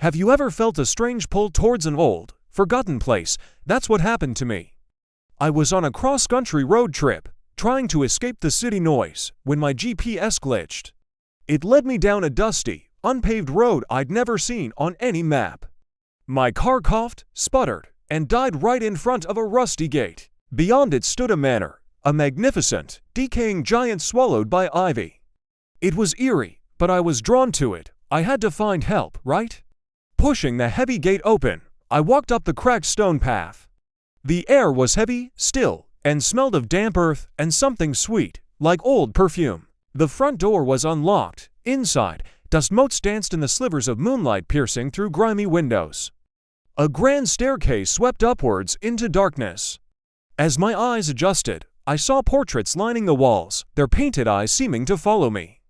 Have you ever felt a strange pull towards an old, forgotten place? That's what happened to me. I was on a cross-country road trip, trying to escape the city noise, when my GPS glitched. It led me down a dusty, unpaved road I'd never seen on any map. My car coughed, sputtered, and died right in front of a rusty gate. Beyond it stood a manor, a magnificent, decaying giant swallowed by ivy. It was eerie, but I was drawn to it. I had to find help, right? Pushing the heavy gate open, I walked up the cracked stone path. The air was heavy, still, and smelled of damp earth and something sweet, like old perfume. The front door was unlocked. Inside, dust motes danced in the slivers of moonlight piercing through grimy windows. A grand staircase swept upwards into darkness. As my eyes adjusted, I saw portraits lining the walls, their painted eyes seeming to follow me.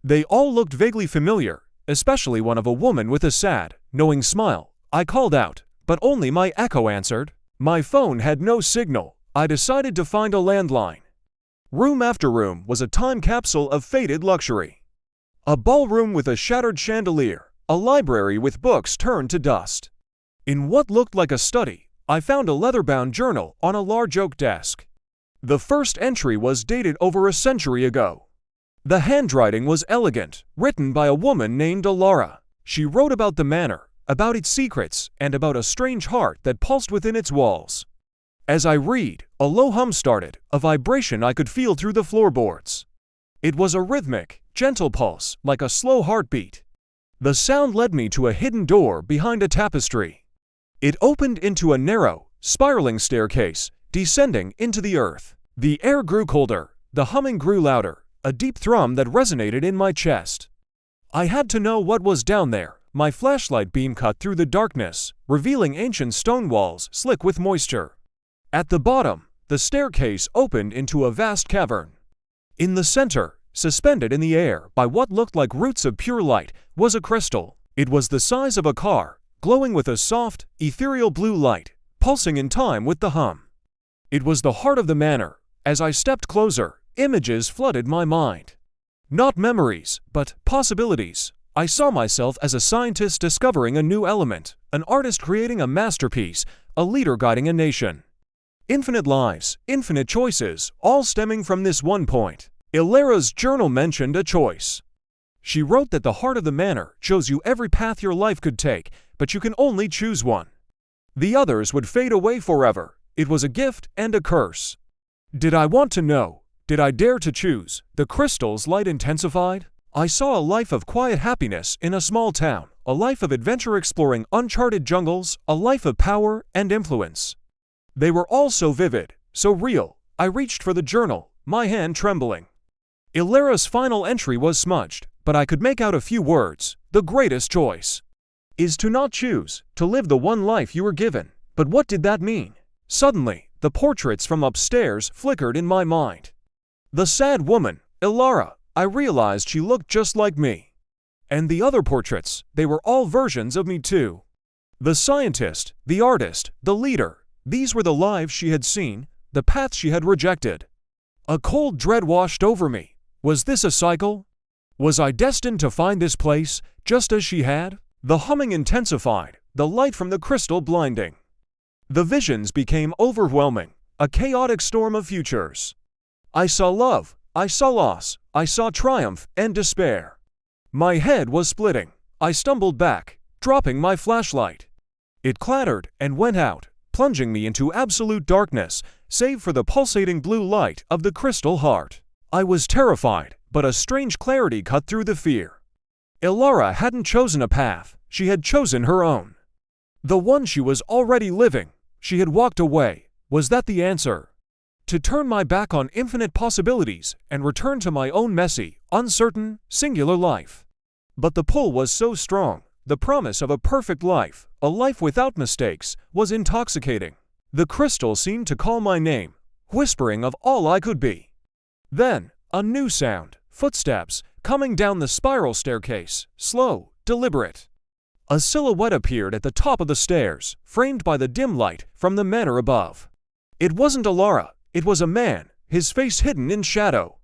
They all looked vaguely familiar, especially one of a woman with a sad, knowing smile. I called out, but only my echo answered. My phone had no signal. I decided to find a landline. Room after room was a time capsule of faded luxury. A ballroom with a shattered chandelier, a library with books turned to dust. In what looked like a study, I found a leather-bound journal on a large oak desk. The first entry was dated over a century ago. The handwriting was elegant, written by a woman named Alara. She wrote about the manor, about its secrets, and about a strange heart that pulsed within its walls. As I read, a low hum started, a vibration I could feel through the floorboards. It was a rhythmic, gentle pulse, like a slow heartbeat. The sound led me to a hidden door behind a tapestry. It opened into a narrow, spiraling staircase, descending into the earth. The air grew colder, the humming grew louder, a deep thrum that resonated in my chest. I had to know what was down there. My flashlight beam cut through the darkness, revealing ancient stone walls slick with moisture. At the bottom, the staircase opened into a vast cavern. In the center, suspended in the air by what looked like roots of pure light, was a crystal. It was the size of a car, glowing with a soft, ethereal blue light, pulsing in time with the hum. It was the heart of the manor. As I stepped closer, images flooded my mind. Not memories, but possibilities. I saw myself as a scientist discovering a new element, an artist creating a masterpiece, a leader guiding a nation. Infinite lives, infinite choices, all stemming from this one point. Ilara's journal mentioned a choice. She wrote that the heart of the manor shows you every path your life could take, but you can only choose one. The others would fade away forever. It was a gift and a curse. Did I want to know? Did I dare to choose? The crystal's light intensified. I saw a life of quiet happiness in a small town, a life of adventure exploring uncharted jungles, a life of power and influence. They were all so vivid, so real. I reached for the journal, my hand trembling. Ilara's final entry was smudged, but I could make out a few words. The greatest choice is to not choose, to live the one life you were given. But what did that mean? Suddenly, the portraits from upstairs flickered in my mind. The sad woman, Ilara, I realized she looked just like me. And the other portraits, they were all versions of me too. The scientist, the artist, the leader, these were the lives she had seen, the paths she had rejected. A cold dread washed over me. Was this a cycle? Was I destined to find this place, just as she had? The humming intensified, the light from the crystal blinding. The visions became overwhelming, a chaotic storm of futures. I saw love, I saw loss, I saw triumph and despair. My head was splitting. I stumbled back, dropping my flashlight. It clattered and went out, plunging me into absolute darkness, save for the pulsating blue light of the crystal heart. I was terrified, but a strange clarity cut through the fear. Ilara hadn't chosen a path, she had chosen her own. The one she was already living. She had walked away. Was that the answer? To turn my back on infinite possibilities and return to my own messy, uncertain, singular life. But the pull was so strong. The promise of a perfect life, a life without mistakes, was intoxicating. The crystal seemed to call my name, whispering of all I could be. Then, a new sound, footsteps, coming down the spiral staircase, slow, deliberate. A silhouette appeared at the top of the stairs, framed by the dim light from the manor above. It wasn't Alara, it was a man, his face hidden in shadow.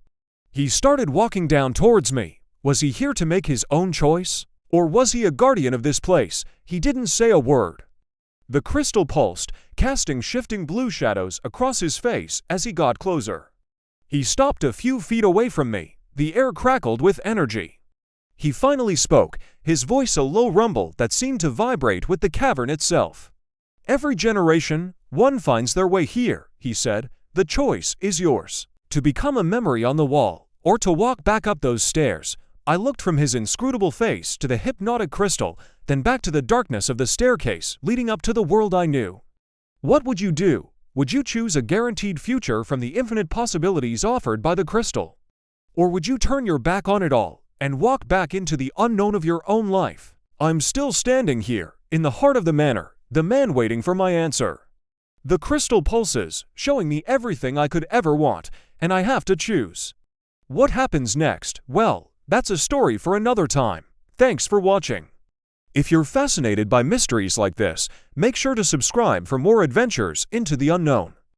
He started walking down towards me. Was he here to make his own choice? Or was he a guardian of this place? He didn't say a word. The crystal pulsed, casting shifting blue shadows across his face as he got closer. He stopped a few feet away from me. The air crackled with energy. He finally spoke, his voice a low rumble that seemed to vibrate with the cavern itself. "Every generation, one finds their way here," he said. "The choice is yours. To become a memory on the wall, or to walk back up those stairs." I looked from his inscrutable face to the hypnotic crystal, then back to the darkness of the staircase leading up to the world I knew. What would you do? Would you choose a guaranteed future from the infinite possibilities offered by the crystal? Or would you turn your back on it all and walk back into the unknown of your own life? I'm still standing here, in the heart of the manor, the man waiting for my answer. The crystal pulses, showing me everything I could ever want, and I have to choose. What happens next? Well, that's a story for another time. Thanks for watching. If you're fascinated by mysteries like this, make sure to subscribe for more adventures into the unknown.